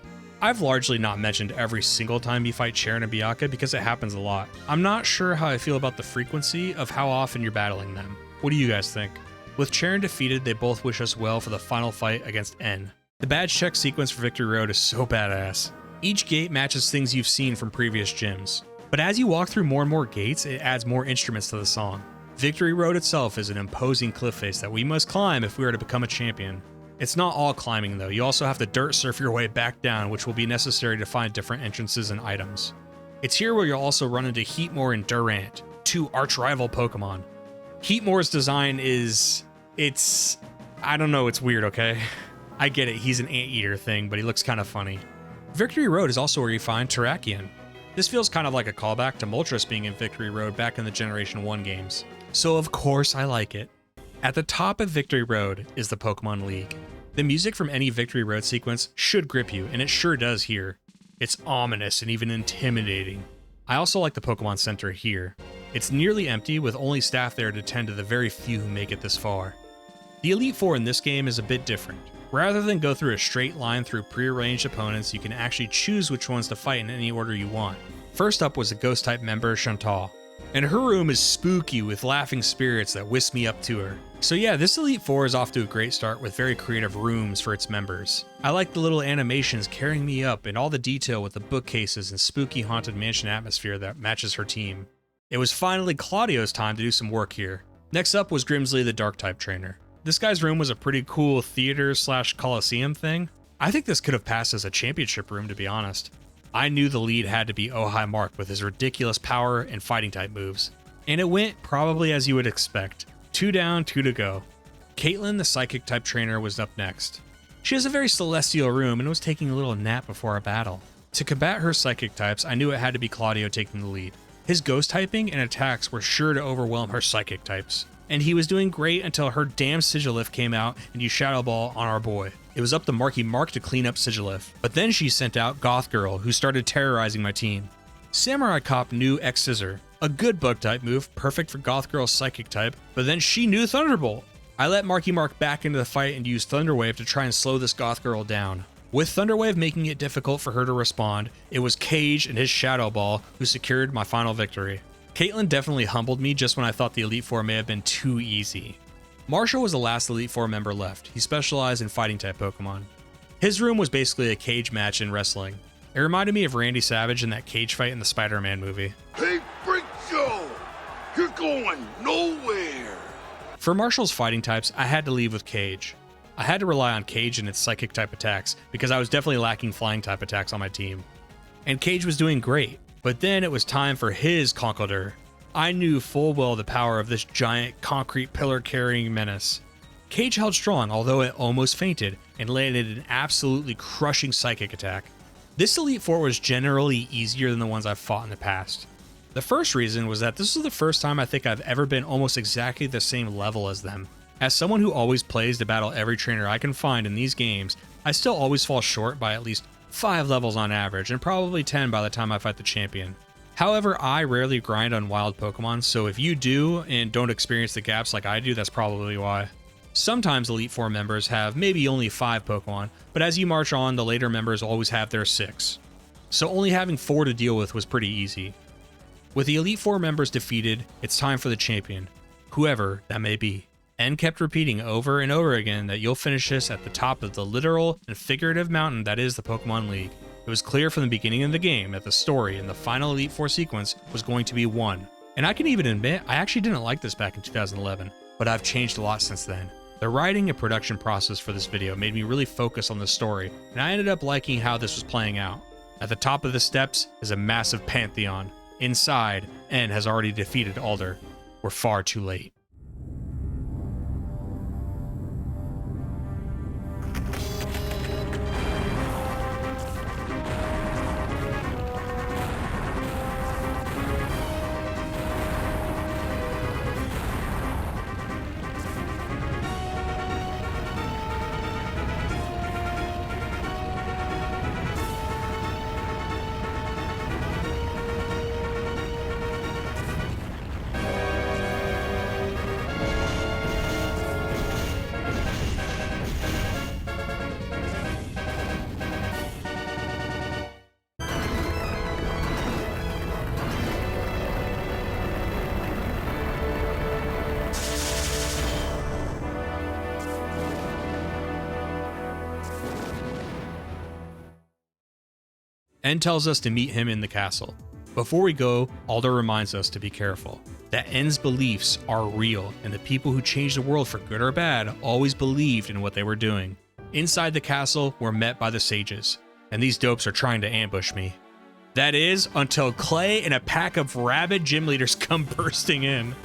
I've largely not mentioned every single time you fight Sharon and Bianca because it happens a lot. I'm not sure how I feel about the frequency of how often you're battling them. What do you guys think? With Sharon defeated, they both wish us well for the final fight against N. The badge check sequence for Victory Road is so badass. Each gate matches things you've seen from previous gyms. But as you walk through more and more gates, it adds more instruments to the song. Victory Road itself is an imposing cliff face that we must climb if we are to become a champion. It's not all climbing though, you also have to dirt surf your way back down, which will be necessary to find different entrances and items. It's here where you'll also run into Heatmor and Durant, two arch-rival Pokemon. Heatmor's design I don't know, it's weird, okay? I get it, he's an anteater thing, but he looks kind of funny. Victory Road is also where you find Terrakion. This feels kind of like a callback to Moltres being in Victory Road back in the Generation 1 games. So of course I like it. At the top of Victory Road is the Pokemon League. The music from any Victory Road sequence should grip you, and it sure does here. It's ominous and even intimidating. I also like the Pokemon Center here. It's nearly empty with only staff there to tend to the very few who make it this far. The Elite Four in this game is a bit different. Rather than go through a straight line through prearranged opponents, you can actually choose which ones to fight in any order you want. First up was a Ghost-type member, Chantal. And her room is spooky with laughing spirits that whisk me up to her. So yeah, this Elite Four is off to a great start with very creative rooms for its members. I like the little animations carrying me up and all the detail with the bookcases and spooky haunted mansion atmosphere that matches her team. It was finally Claudio's time to do some work here. Next up was Grimsley, the Dark-type trainer. This guy's room was a pretty cool theater/coliseum thing. I think this could have passed as a championship room, to be honest. I knew the lead had to be Oh Hi Mark with his ridiculous power and fighting type moves. And it went probably as you would expect. 2 down, 2 to go. Caitlin, the psychic type trainer, was up next. She has a very celestial room and was taking a little nap before a battle. To combat her psychic types, I knew it had to be Claudio taking the lead. His ghost typing and attacks were sure to overwhelm her psychic types. And he was doing great until her damn Sigilif came out and used Shadow Ball on our boy. It was up to Marky Mark to clean up Sigilif, but then she sent out Goth Girl, who started terrorizing my team. Samurai Cop knew X-Scissor, a good bug type move, perfect for Goth Girl's psychic type, but then she knew Thunderbolt. I let Marky Mark back into the fight and used Thunderwave to try and slow this Goth Girl down. With Thunderwave making it difficult for her to respond, it was Cage and his Shadow Ball who secured my final victory. Caitlin definitely humbled me just when I thought the Elite Four may have been too easy. Marshall was the last Elite Four member left. He specialized in fighting type Pokemon. His room was basically a cage match in wrestling. It reminded me of Randy Savage in that cage fight in the Spider-Man movie. Hey, Freak Show! You're going nowhere! For Marshall's fighting types, I had to leave with Cage. I had to rely on Cage and its psychic type attacks because I was definitely lacking flying type attacks on my team. And Cage was doing great, but then it was time for his Conkeldurr. I knew full well the power of this giant concrete pillar carrying menace. Cage held strong, although it almost fainted, and landed an absolutely crushing psychic attack. This Elite Four was generally easier than the ones I've fought in the past. The first reason was that this was the first time I think I've ever been almost exactly the same level as them. As someone who always plays to battle every trainer I can find in these games, I still always fall short by at least 5 levels on average, and probably 10 by the time I fight the champion. However, I rarely grind on wild Pokemon, so if you do and don't experience the gaps like I do, that's probably why. Sometimes Elite Four members have maybe only 5 Pokemon, but as you march on, the later members always have their 6. So only having 4 to deal with was pretty easy. With the Elite Four members defeated, it's time for the champion, whoever that may be. N kept repeating over and over again that you'll finish this at the top of the literal and figurative mountain that is the Pokemon League. It was clear from the beginning of the game that the story in the final Elite Four sequence was going to be won. And I can even admit, I actually didn't like this back in 2011, but I've changed a lot since then. The writing and production process for this video made me really focus on the story, and I ended up liking how this was playing out. At the top of the steps is a massive pantheon. Inside, N has already defeated Alder. We're far too late. N tells us to meet him in the castle. Before we go, Alder reminds us to be careful, that N's beliefs are real, and the people who changed the world for good or bad always believed in what they were doing. Inside the castle, we're met by the sages, and these dopes are trying to ambush me. That is, until Clay and a pack of rabid gym leaders come bursting in.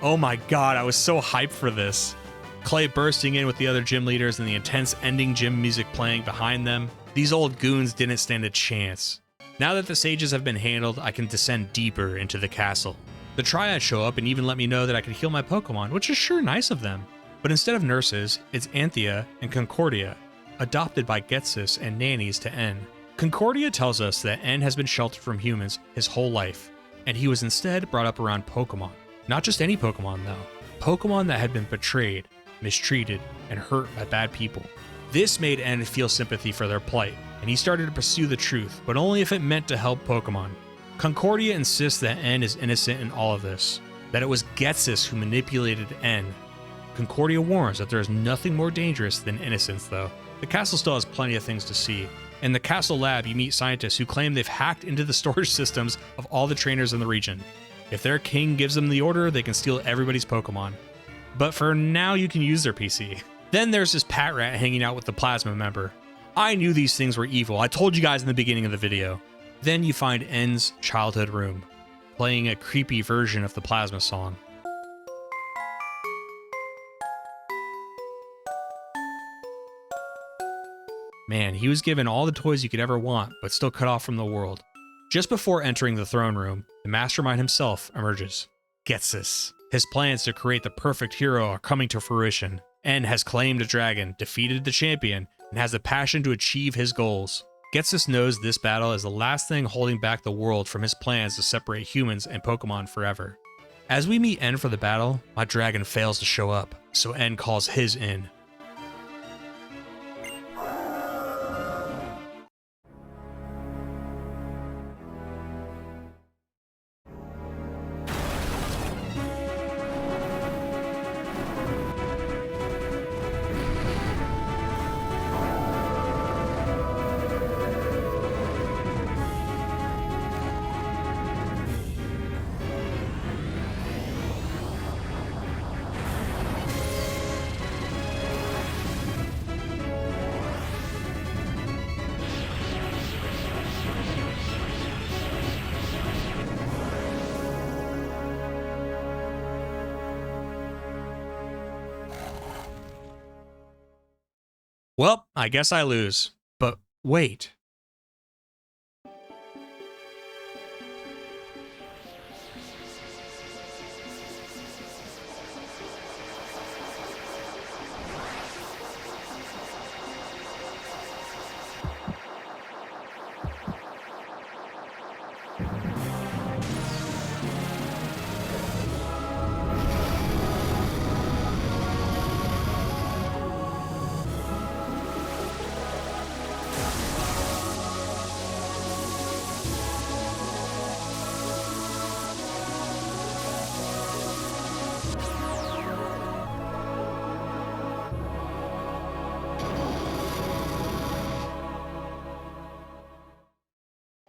Oh my god, I was so hyped for this. Clay bursting in with the other gym leaders and the intense ending gym music playing behind them. These old goons didn't stand a chance. Now that the sages have been handled, I can descend deeper into the castle. The Triads show up and even let me know that I can heal my Pokemon, which is sure nice of them. But instead of nurses, it's Anthea and Concordia, adopted by Getsis and nannies to N. Concordia tells us that N has been sheltered from humans his whole life, and he was instead brought up around Pokemon. Not just any Pokemon though, Pokemon that had been betrayed, mistreated, and hurt by bad people. This made N feel sympathy for their plight, and he started to pursue the truth, but only if it meant to help Pokemon. Concordia insists that N is innocent in all of this, that it was Getsis who manipulated N. Concordia warns that there is nothing more dangerous than innocence though. The castle still has plenty of things to see. In the castle lab, you meet scientists who claim they've hacked into the storage systems of all the trainers in the region. If their king gives them the order, they can steal everybody's Pokemon. But for now, you can use their PC. Then there's this Patrat hanging out with the Plasma member. I knew these things were evil. I told you guys in the beginning of the video. Then you find N's childhood room, playing a creepy version of the Plasma song. Man, he was given all the toys you could ever want, but still cut off from the world. Just before entering the throne room, the mastermind himself emerges. Getsis. His plans to create the perfect hero are coming to fruition. N has claimed a dragon, defeated the champion, and has a passion to achieve his goals. Getsis knows this battle is the last thing holding back the world from his plans to separate humans and Pokemon forever. As we meet N for the battle, my dragon fails to show up, so N calls his in. Well, I guess I lose. But wait.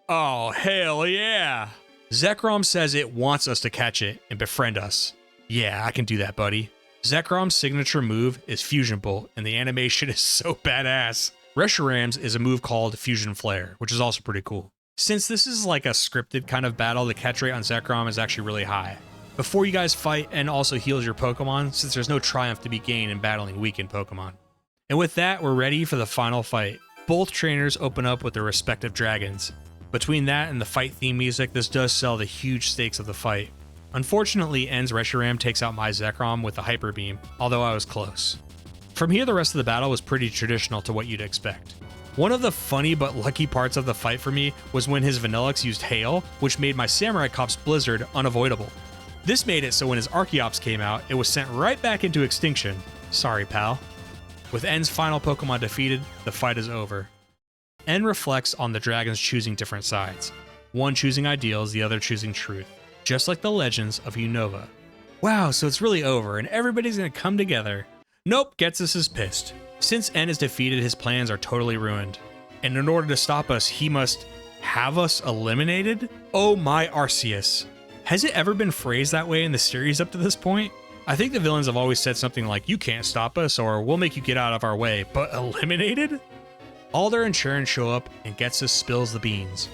Oh, hell yeah. Zekrom says it wants us to catch it and befriend us. Yeah, I can do that, buddy. Zekrom's signature move is Fusion Bolt, and the animation is so badass. Reshiram's is a move called Fusion Flare, which is also pretty cool. Since this is like a scripted kind of battle, the catch rate on Zekrom is actually really high. Before you guys fight, and also heals your Pokemon, since there's no triumph to be gained in battling weakened Pokemon. And with that, we're ready for the final fight. Both trainers open up with their respective dragons. Between that and the fight theme music, this does sell the huge stakes of the fight. Unfortunately, N's Reshiram takes out my Zekrom with a Hyper Beam, although I was close. From here, the rest of the battle was pretty traditional to what you'd expect. One of the funny but lucky parts of the fight for me was when his Vanillix used Hail, which made my Samurai Cop's Blizzard unavoidable. This made it so when his Archeops came out, it was sent right back into extinction. Sorry, pal. With N's final Pokemon defeated, the fight is over. N reflects on the dragons choosing different sides. One choosing ideals, the other choosing truth. Just like the legends of Unova. Wow, so it's really over and everybody's gonna come together. Nope, Getsus is pissed. Since N is defeated, his plans are totally ruined. And in order to stop us, he must have us eliminated? Oh my Arceus. Has it ever been phrased that way in the series up to this point? I think the villains have always said something like, you can't stop us, or we'll make you get out of our way, but eliminated? Alder and Sharon show up and Getsus spills the beans.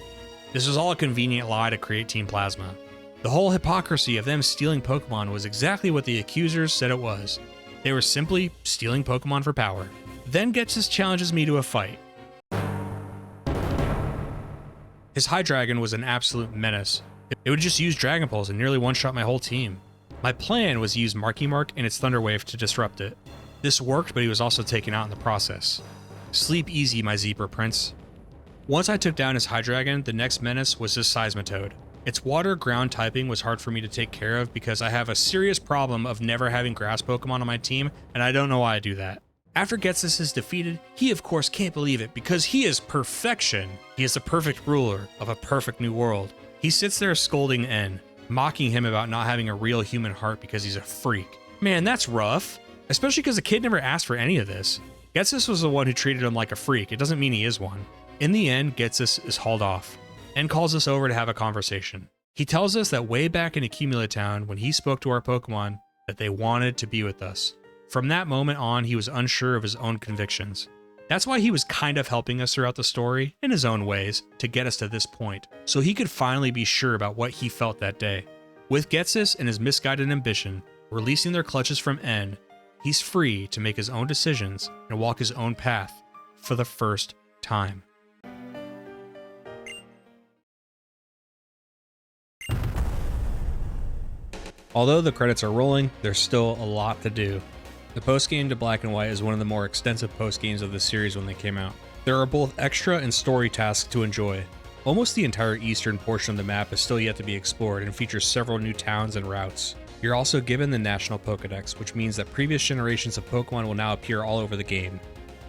This was all a convenient lie to create Team Plasma. The whole hypocrisy of them stealing Pokemon was exactly what the accusers said it was. They were simply stealing Pokemon for power. Then Getsus challenges me to a fight. His Hydreigon was an absolute menace. It would just use Dragon Pulse and nearly one-shot my whole team. My plan was to use Marky Mark and its Thunder Wave to disrupt it. This worked, but he was also taken out in the process. Sleep easy, my Zebra Prince. Once I took down his Hydreigon, the next menace was his Seismitoad. Its water-ground typing was hard for me to take care of because I have a serious problem of never having grass Pokemon on my team, and I don't know why I do that. After Getsus is defeated, he of course can't believe it because he is perfection. He is the perfect ruler of a perfect new world. He sits there scolding N, mocking him about not having a real human heart because he's a freak. Man, that's rough. Especially because the kid never asked for any of this. Getsus was the one who treated him like a freak. It doesn't mean he is one. In the end, Getsus is hauled off and calls us over to have a conversation. He tells us that way back in Accumula Town, when he spoke to our Pokemon, that they wanted to be with us. From that moment on, he was unsure of his own convictions. That's why he was kind of helping us throughout the story, in his own ways, to get us to this point, so he could finally be sure about what he felt that day. With Getsus and his misguided ambition, releasing their clutches from N, he's free to make his own decisions and walk his own path for the first time. Although the credits are rolling, there's still a lot to do. The postgame to Black and White is one of the more extensive postgames of the series when they came out. There are both extra and story tasks to enjoy. Almost the entire eastern portion of the map is still yet to be explored and features several new towns and routes. You're also given the National Pokedex, which means that previous generations of Pokemon will now appear all over the game.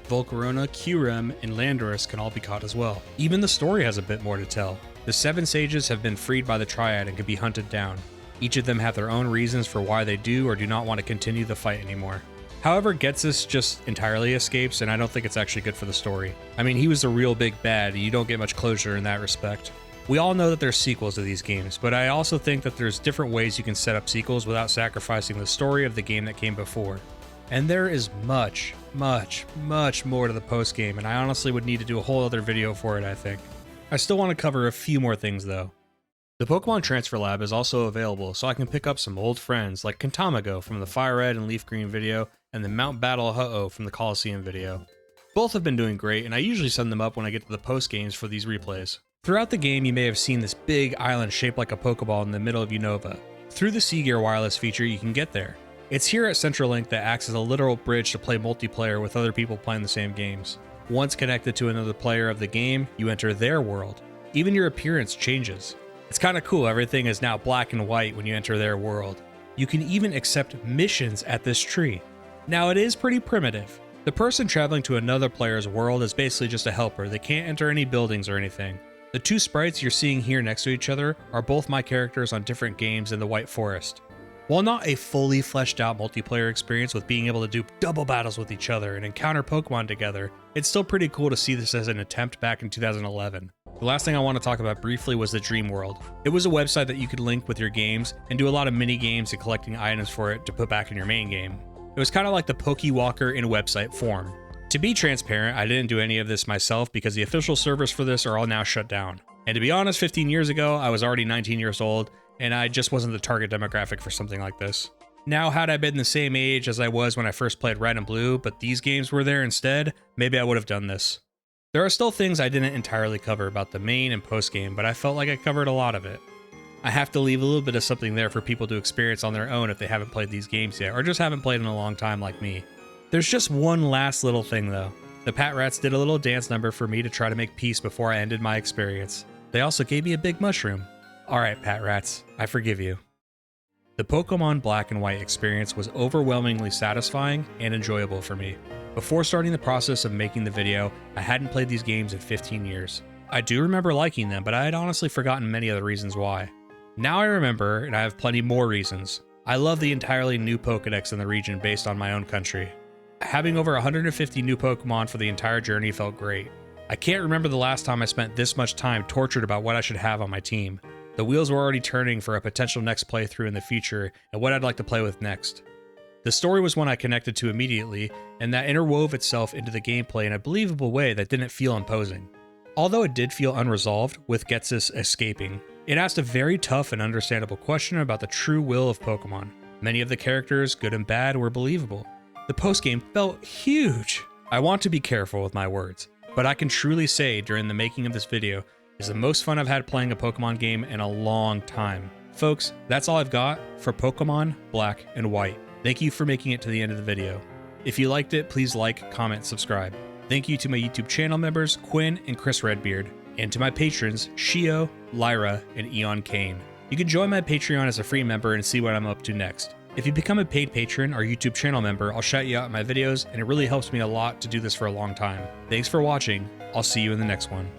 Volcarona, Kyurem, and Landorus can all be caught as well. Even the story has a bit more to tell. The 7 sages have been freed by the Triad and can be hunted down. Each of them have their own reasons for why they do or do not want to continue the fight anymore. However, Getsus just entirely escapes, and I don't think it's actually good for the story. I mean, he was the real big bad, and you don't get much closure in that respect. We all know that there's sequels to these games, but I also think that there's different ways you can set up sequels without sacrificing the story of the game that came before. And there is much, much, much more to the post-game, and I honestly would need to do a whole other video for it, I think. I still want to cover a few more things, though. The Pokemon Transfer Lab is also available, so I can pick up some old friends like Kentamago from the Fire Red and Leaf Green video, and the Mount Battle Ho-Oh from the Coliseum video. Both have been doing great, and I usually send them up when I get to the post games for these replays. Throughout the game, you may have seen this big island shaped like a Pokeball in the middle of Unova. Through the Seagear wireless feature, you can get there. It's here at CenturyLink that acts as a literal bridge to play multiplayer with other people playing the same games. Once connected to another player of the game, you enter their world. Even your appearance changes. It's kind of cool, everything is now black and white when you enter their world. You can even accept missions at this tree. Now it is pretty primitive. The person traveling to another player's world is basically just a helper. They can't enter any buildings or anything. The two sprites you're seeing here next to each other are both my characters on different games in the White Forest. While not a fully fleshed out multiplayer experience with being able to do double battles with each other and encounter Pokemon together, it's still pretty cool to see this as an attempt back in 2011. The last thing I want to talk about briefly was the Dream World. It was a website that you could link with your games and do a lot of mini games and collecting items for it to put back in your main game. It was kind of like the Pokewalker in website form. To be transparent, I didn't do any of this myself because the official servers for this are all now shut down. And to be honest, 15 years ago, I was already 19 years old, and I just wasn't the target demographic for something like this. Now, had I been the same age as I was when I first played Red and Blue, but these games were there instead, maybe I would have done this. There are still things I didn't entirely cover about the main and post game, but I felt like I covered a lot of it. I have to leave a little bit of something there for people to experience on their own if they haven't played these games yet, or just haven't played in a long time like me. There's just one last little thing though. The Pat Rats did a little dance number for me to try to make peace before I ended my experience. They also gave me a big mushroom. Alright, Pat Rats, I forgive you. The Pokemon Black and White experience was overwhelmingly satisfying and enjoyable for me. Before starting the process of making the video, I hadn't played these games in 15 years. I do remember liking them, but I had honestly forgotten many of the reasons why. Now I remember, and I have plenty more reasons. I love the entirely new Pokedex in the region based on my own country. Having over 150 new Pokemon for the entire journey felt great. I can't remember the last time I spent this much time tortured about what I should have on my team. The wheels were already turning for a potential next playthrough in the future and what I'd like to play with next. The story was one I connected to immediately, and that interwove itself into the gameplay in a believable way that didn't feel imposing. Although it did feel unresolved, with Getsis escaping, it asked a very tough and understandable question about the true will of Pokemon. Many of the characters, good and bad, were believable. The postgame felt huge. I want to be careful with my words, but I can truly say during the making of this video is the most fun I've had playing a Pokemon game in a long time. Folks, that's all I've got for Pokemon Black and White. Thank you for making it to the end of the video. If you liked it, please like, comment, subscribe. Thank you to my YouTube channel members, Quinn and Chris Redbeard, and to my patrons, Shio, Lyra, and Eon Kane. You can join my Patreon as a free member and see what I'm up to next. If you become a paid patron or YouTube channel member, I'll shout you out in my videos, and it really helps me a lot to do this for a long time. Thanks for watching. I'll see you in the next one.